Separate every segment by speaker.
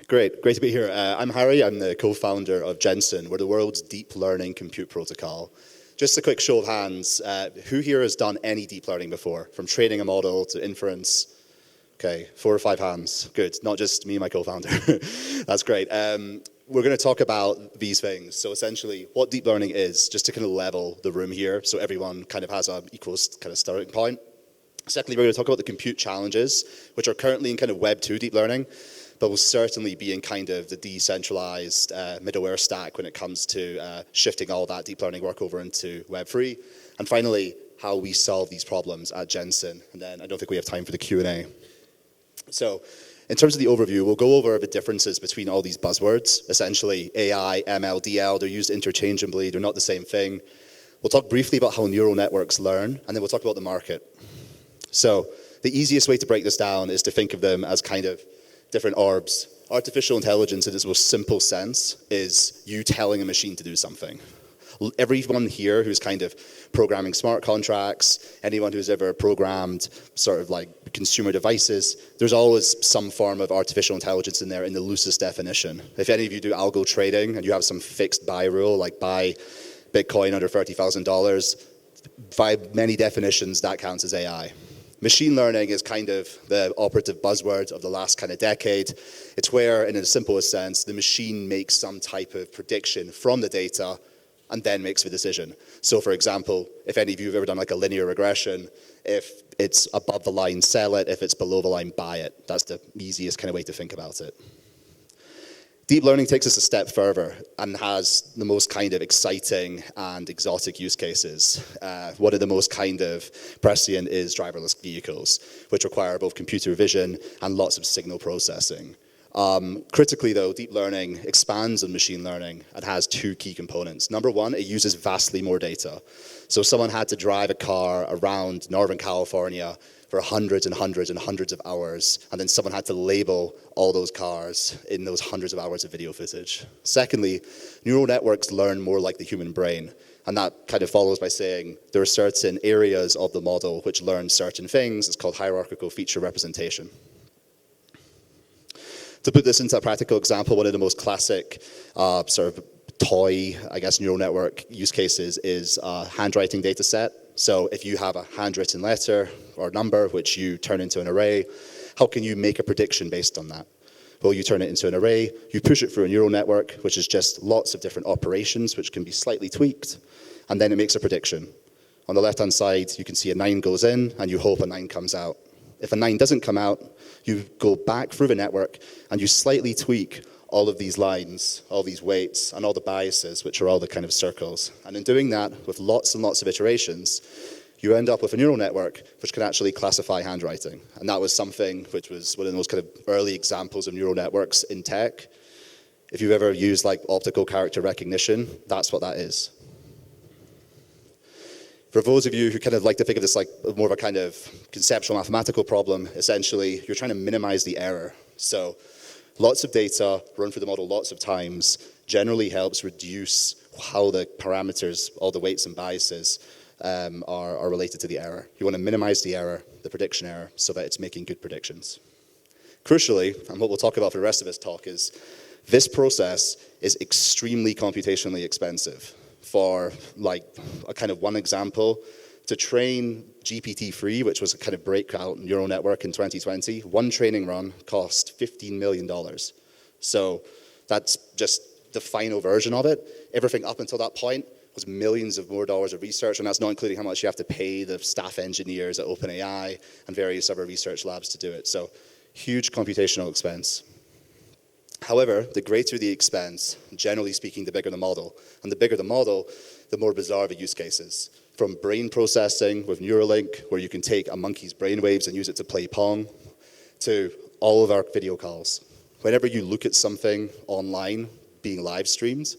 Speaker 1: Great to be here. I'm Harry, I'm the co-founder of Gensyn. We're the world's deep learning compute protocol. Just a quick show of hands, who here has done any deep learning before? From training a model to inference? Okay, 4 or 5 hands, good. Not just me and my co-founder, that's great. We're gonna talk about these things. So essentially, what deep learning is, just to kind of level the room here, so everyone kind of has an equal kind of starting point. Secondly, we're gonna talk about the compute challenges, which are currently in kind of Web 2 deep learning, but will certainly be in kind of the decentralized middleware stack when it comes to shifting all that deep learning work over into Web 3. And finally, how we solve these problems at Gensyn. And then I don't think we have time for the Q&A. So in terms of the overview, we'll go over the differences between all these buzzwords. Essentially, AI, ML, DL, they're used interchangeably, they're not the same thing. We'll talk briefly about how neural networks learn, and then we'll talk about the market. So the easiest way to break this down is to think of them as kind of different orbs. Artificial intelligence in its most simple sense is you telling a machine to do something. Everyone here who's kind of programming smart contracts, anyone who's ever programmed sort of like consumer devices, there's always some form of artificial intelligence in there in the loosest definition. If any of you do algo trading and you have some fixed buy rule, like buy Bitcoin under $30,000, by many definitions that counts as AI. Machine learning is kind of the operative buzzword of the last kind of decade. It's where, in the simplest sense, the machine makes some type of prediction from the data and then makes the decision. So for example, if any of you have ever done like a linear regression, if it's above the line, sell it. If it's below the line, buy it. That's the easiest kind of way to think about it. Deep learning takes us a step further and has the most kind of exciting and exotic use cases. One of the most kind of prescient is driverless vehicles, which require both computer vision and lots of signal processing. Critically though, deep learning expands on machine learning and has 2 key components. Number one, it uses vastly more data. So someone had to drive a car around Northern California for hundreds and hundreds and hundreds of hours, and then someone had to label all those cars in those hundreds of hours of video footage. Secondly, neural networks learn more like the human brain, and that kind of follows by saying there are certain areas of the model which learn certain things. It's called hierarchical feature representation. To put this into a practical example, one of the most classic sort of toy, I guess, neural network use cases is a handwriting data set. So if you have a handwritten letter or number which you turn into an array, how can you make a prediction based on that? Well, you turn it into an array, you push it through a neural network, which is just lots of different operations which can be slightly tweaked, and then it makes a prediction. On the left-hand side, you can see a 9 goes in, and you hope a 9 comes out. If a 9 doesn't come out, you go back through the network, and you slightly tweak all of these lines, all these weights, and all the biases, which are all the kind of circles. And in doing that, with lots and lots of iterations, you end up with a neural network which can actually classify handwriting. And that was something which was one of the most kind of early examples of neural networks in tech. If you've ever used like optical character recognition, that's what that is. For those of you who kind of like to think of this like more of a kind of conceptual mathematical problem, essentially, you're trying to minimize the error. So lots of data run through the model lots of times generally helps reduce how the parameters, all the weights and biases are related to the error. You want to minimize the error, the prediction error, so that it's making good predictions. Crucially, and what we'll talk about for the rest of this talk is, this process is extremely computationally expensive. For like a kind of one example, to train GPT-3, which was a kind of breakout neural network in 2020, one training run cost $15 million. So that's just the final version of it. Everything up until that point was millions of more dollars of research, and that's not including how much you have to pay the staff engineers at OpenAI and various other research labs to do it. So huge computational expense. However, the greater the expense, generally speaking, the bigger the model. And the bigger the model, the more bizarre the use cases. From brain processing with Neuralink, where you can take a monkey's brainwaves and use it to play Pong, to all of our video calls. Whenever you look at something online being live streamed,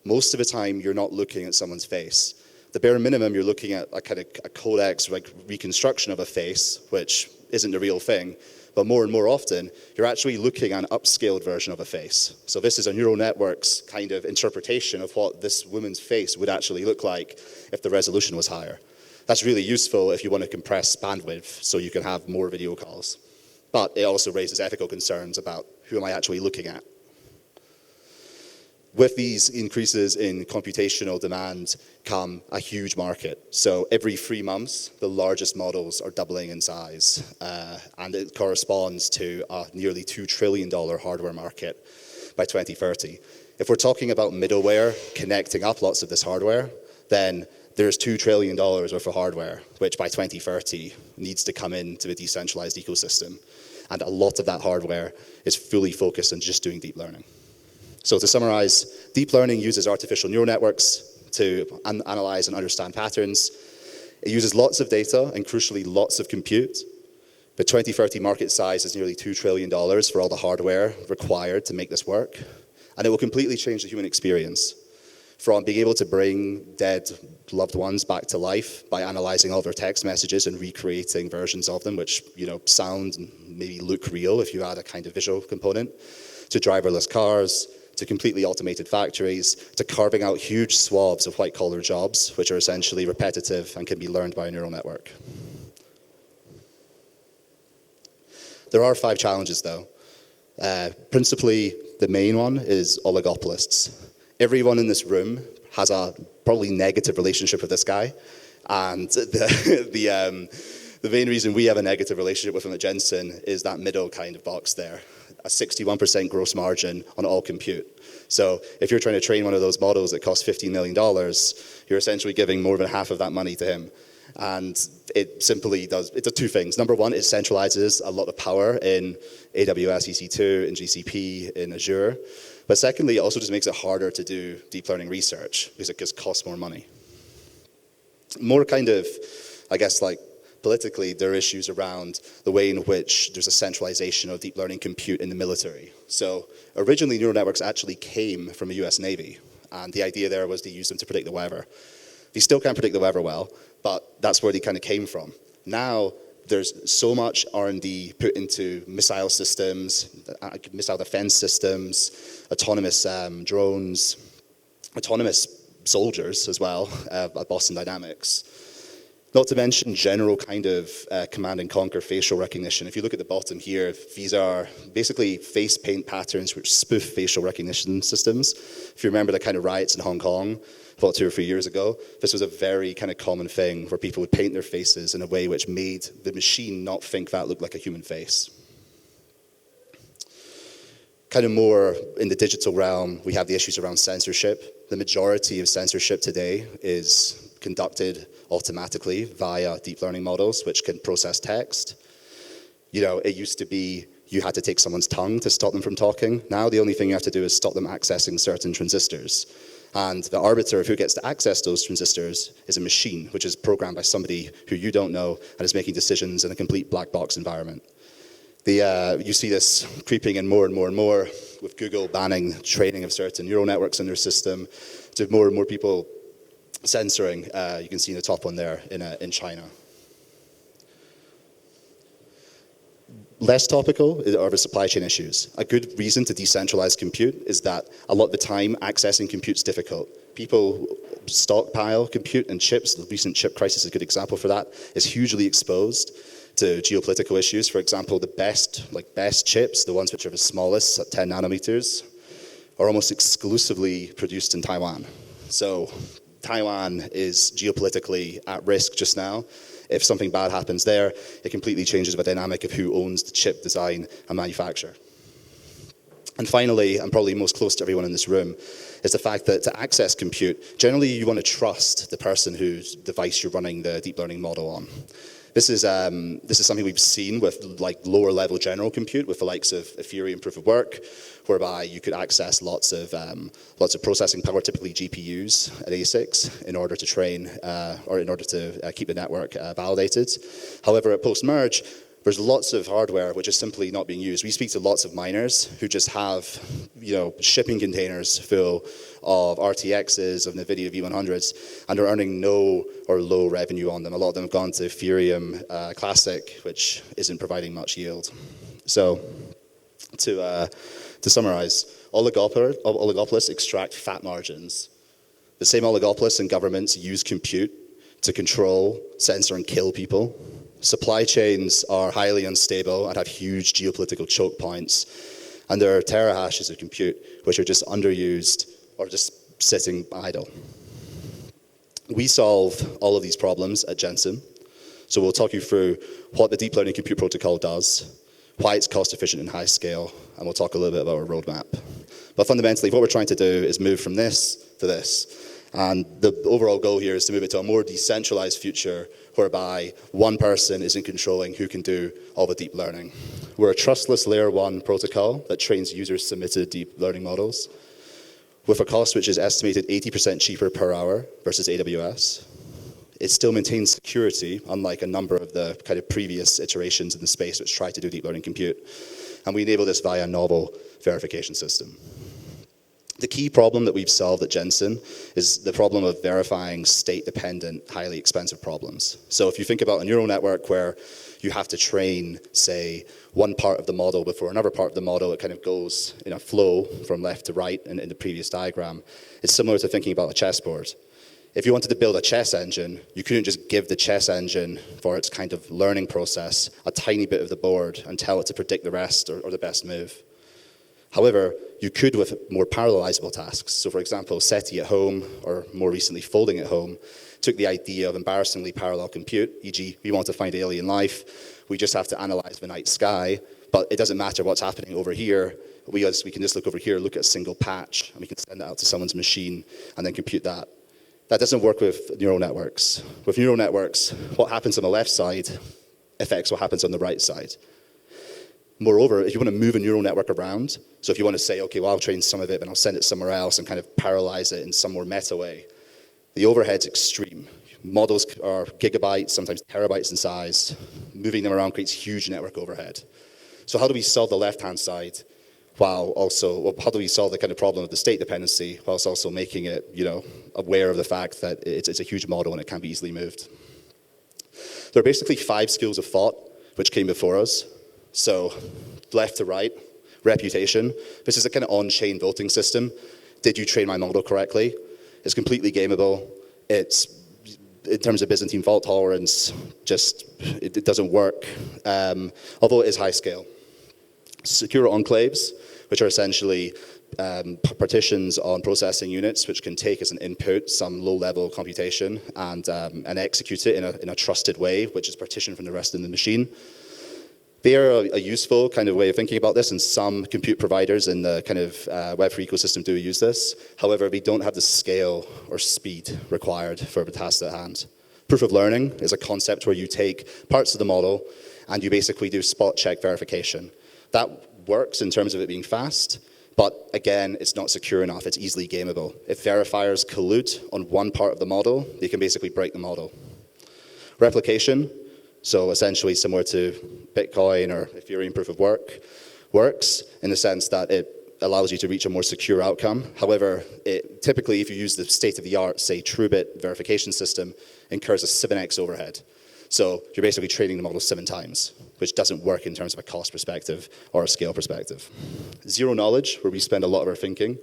Speaker 1: most of the time you're not looking at someone's face. The bare minimum, you're looking at a kind of a codex, like reconstruction of a face, which isn't the real thing. But more and more often, you're actually looking at an upscaled version of a face. So this is a neural network's kind of interpretation of what this woman's face would actually look like if the resolution was higher. That's really useful if you want to compress bandwidth so you can have more video calls. But it also raises ethical concerns about who am I actually looking at. With these increases in computational demand come a huge market. So every 3 months, the largest models are doubling in size, and it corresponds to a nearly $2 trillion hardware market by 2030. If we're talking about middleware connecting up lots of this hardware, then there's $2 trillion worth of hardware, which by 2030 needs to come into a decentralized ecosystem. And a lot of that hardware is fully focused on just doing deep learning. So to summarize, deep learning uses artificial neural networks to analyze and understand patterns. It uses lots of data and crucially lots of compute. The 2030 market size is nearly $2 trillion for all the hardware required to make this work. And it will completely change the human experience, from being able to bring dead loved ones back to life by analyzing all their text messages and recreating versions of them, which sound and maybe look real if you add a kind of visual component, to driverless cars, to completely automated factories, to carving out huge swaths of white-collar jobs, which are essentially repetitive and can be learned by a neural network. There are 5 challenges, though. Principally, the main one is oligopolists. Everyone in this room has a probably negative relationship with this guy, and the main reason we have a negative relationship with him at Gensyn is that middle kind of box there, a 61% gross margin on all compute. So if you're trying to train one of those models that costs $15 million, you're essentially giving more than half of that money to him. And it simply does 2 things. Number one, it centralizes a lot of power in AWS, EC2, in GCP, in Azure. But secondly, it also just makes it harder to do deep learning research because it just costs more money. More kind of, I guess, like politically, there are issues around the way in which there's a centralization of deep learning compute in the military. So originally, neural networks actually came from the US Navy. And the idea there was to use them to predict the weather. They still can't predict the weather well, but that's where they kind of came from. Now, there's so much R&D put into missile systems, missile defense systems, autonomous drones, autonomous soldiers as well, at Boston Dynamics. Not to mention general kind of command and conquer facial recognition. If you look at the bottom here, these are basically face paint patterns which spoof facial recognition systems. If you remember the kind of riots in Hong Kong about 2 or 3 years ago, this was a very kind of common thing where people would paint their faces in a way which made the machine not think that looked like a human face. Kind of more in the digital realm, we have the issues around censorship. The majority of censorship today is conducted automatically via deep learning models, which can process text. It used to be you had to take someone's tongue to stop them from talking. Now the only thing you have to do is stop them accessing certain transistors. And the arbiter of who gets to access those transistors is a machine, which is programmed by somebody who you don't know and is making decisions in a complete black box environment. You see this creeping in more and more and more with Google banning training of certain neural networks in their system, to more and more people censoring. You can see in the top one there in China. Less topical are the supply chain issues. A good reason to decentralize compute is that a lot of the time accessing compute is difficult. People stockpile compute and chips. The recent chip crisis is a good example for that. It's hugely exposed to geopolitical issues. For example, the best chips, the ones which are the smallest at 10 nanometers, are almost exclusively produced in Taiwan. So Taiwan is geopolitically at risk just now. If something bad happens there, it completely changes the dynamic of who owns the chip design and manufacture. And finally, and probably most close to everyone in this room, is the fact that to access compute, generally you want to trust the person whose device you're running the deep learning model on. This is something we've seen with lower level general compute with the likes of Ethereum proof of work, whereby you could access lots of processing power, typically GPUs and ASICs, in order to train or in order to keep the network validated. However, at post-merge, there's lots of hardware which is simply not being used. We speak to lots of miners who just have, shipping containers full of RTXs, of NVIDIA V100s, and are earning no or low revenue on them. A lot of them have gone to Ethereum Classic, which isn't providing much yield. So, to summarize, oligopolists extract fat margins. The same oligopolists and governments use compute to control, censor, and kill people. Supply chains are highly unstable and have huge geopolitical choke points. And there are terahashes of compute which are just underused or just sitting idle. We solve all of these problems at Gensyn. So we'll talk you through what the deep learning compute protocol does, why it's cost efficient and high scale, and we'll talk a little bit about our roadmap. But fundamentally, what we're trying to do is move from this to this. And the overall goal here is to move it to a more decentralized future whereby one person isn't controlling who can do all the deep learning. We're a trustless layer 1 protocol that trains user-submitted deep learning models with a cost which is estimated 80% cheaper per hour versus AWS. It still maintains security, unlike a number of the kind of previous iterations in the space which try to do deep learning compute. And we enable this via a novel verification system. The key problem that we've solved at Gensyn is the problem of verifying state-dependent, highly expensive problems. So if you think about a neural network where you have to train, say, one part of the model before another part of the model, it kind of goes in a flow from left to right in the previous diagram. It's similar to thinking about a chessboard. If you wanted to build a chess engine, you couldn't just give the chess engine for its kind of learning process a tiny bit of the board and tell it to predict the rest or the best move. However, you could with more parallelizable tasks. So for example, SETI at home, or more recently folding at home, took the idea of embarrassingly parallel compute, e.g. we want to find alien life, we just have to analyze the night sky, but it doesn't matter what's happening over here, we can just look over here, look at a single patch, and we can send it out to someone's machine and then compute that. That doesn't work with neural networks. With neural networks, what happens on the left side affects what happens on the right side. Moreover, if you want to move a neural network around, so if you want to say, okay, well, I'll train some of it, but I'll send it somewhere else and kind of parallelize it in some more meta way, the overhead's extreme. Models are gigabytes, sometimes terabytes in size. Moving them around creates huge network overhead. So how do we solve the left-hand side how do we solve the kind of problem of the state dependency whilst also making it, aware of the fact that it's a huge model and it can be easily moved? There are basically 5 schools of thought which came before us. So left to right, reputation. This is a kind of on-chain voting system. Did you train my model correctly? It's completely gameable. It's, in terms of Byzantine fault tolerance, it doesn't work, although it is high scale. Secure enclaves, which are essentially partitions on processing units, which can take as an input some low-level computation and execute it in a trusted way, which is partitioned from the rest of the machine. They are a useful kind of way of thinking about this, and some compute providers in the kind of Web3 ecosystem do use this. However, they don't have the scale or speed required for the task at hand. Proof of learning is a concept where you take parts of the model and you basically do spot check verification. That works in terms of it being fast, but again, it's not secure enough. It's easily gameable. If verifiers collude on one part of the model, they can basically break the model. Replication, so essentially similar to Bitcoin or Ethereum proof of work, works in the sense that it allows you to reach a more secure outcome. However, typically if you use the state-of-the-art, say, TrueBit verification system, incurs a 7x overhead. So you're basically training the model 7 times, which doesn't work in terms of a cost perspective or a scale perspective. Zero knowledge, where we spend a lot of our thinking,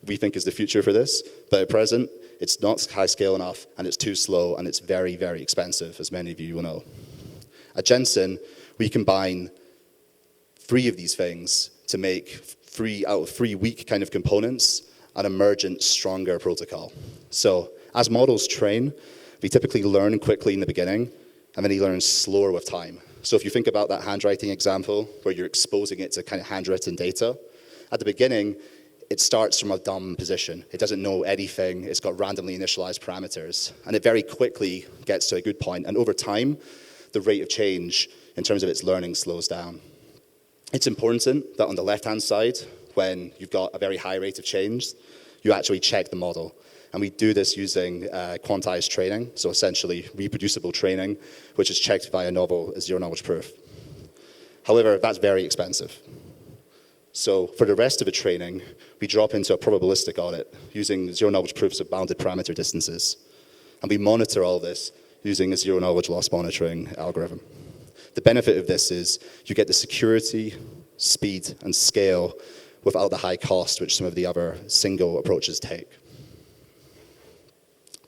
Speaker 1: we think is the future for this, but at present, it's not high scale enough, and it's too slow, and it's very, very expensive, as many of you will know. At Gensyn, we combine 3 of these things to make 3 out of 3 weak kind of components an emergent, stronger protocol. So as models train, they typically learn quickly in the beginning, and then they learn slower with time. So if you think about that handwriting example, where you're exposing it to kind of handwritten data, at the beginning, it starts from a dumb position. It doesn't know anything. It's got randomly initialized parameters. And it very quickly gets to a good point. And over time, the rate of change in terms of its learning slows down. It's important that on the left-hand side, when you've got a very high rate of change, you actually check the model. And we do this using quantized training, so essentially reproducible training, which is checked via novel zero-knowledge proof. However, that's very expensive. So for the rest of the training, we drop into a probabilistic audit using zero-knowledge proofs of bounded parameter distances. And we monitor all this using a zero-knowledge loss monitoring algorithm. The benefit of this is you get the security, speed, and scale without the high cost which some of the other single approaches take.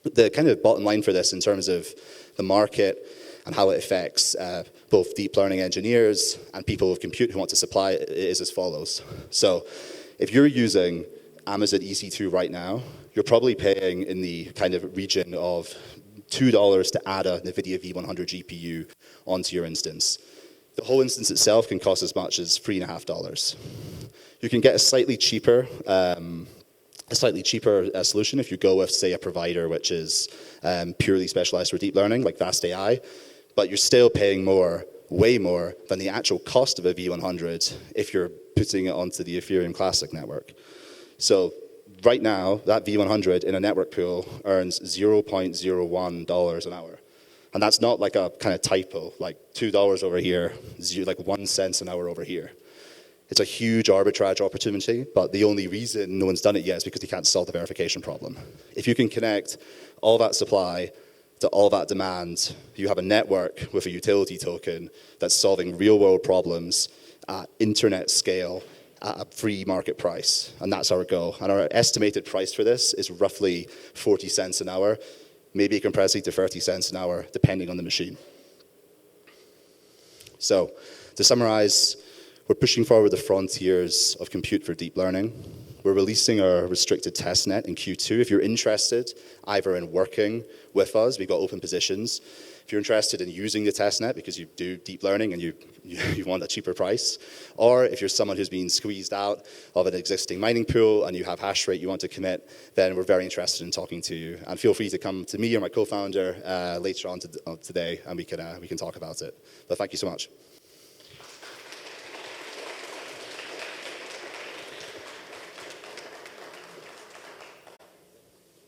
Speaker 1: The kind of bottom line for this in terms of the market and how it affects both deep learning engineers and people with compute who want to supply it is as follows. So if you're using Amazon EC2 right now, you're probably paying in the kind of region of $2 to add a NVIDIA V100 GPU onto your instance. The whole instance itself can cost as much as $3.50. You can get a slightly cheaper solution if you go with, say, a provider which is purely specialized for deep learning, like Vast AI, but you're still paying more, way more, than the actual cost of a V100 if you're putting it onto the Ethereum Classic network. So right now, that V100 in a network pool earns $0.01 an hour. And that's not like a kind of typo, like $2 over here, like 1 cent an hour over here. It's a huge arbitrage opportunity, but the only reason no one's done it yet is because they can't solve the verification problem. If you can connect all that supply to all that demand, you have a network with a utility token that's solving real-world problems at internet scale at a free market price, and that's our goal. And our estimated price for this is roughly 40 cents an hour, maybe compressing to 30 cents an hour, depending on the machine. So, to summarize, we're pushing forward the frontiers of compute for deep learning. We're releasing our restricted testnet in Q2. If you're interested, either in working with us, we've got open positions. If you're interested in using the testnet because you do deep learning and you want a cheaper price, or if you're someone who's been squeezed out of an existing mining pool and you have hash rate you want to commit, then we're very interested in talking to you. And feel free to come to me or my co-founder later on today, and we can talk about it. But thank you so much.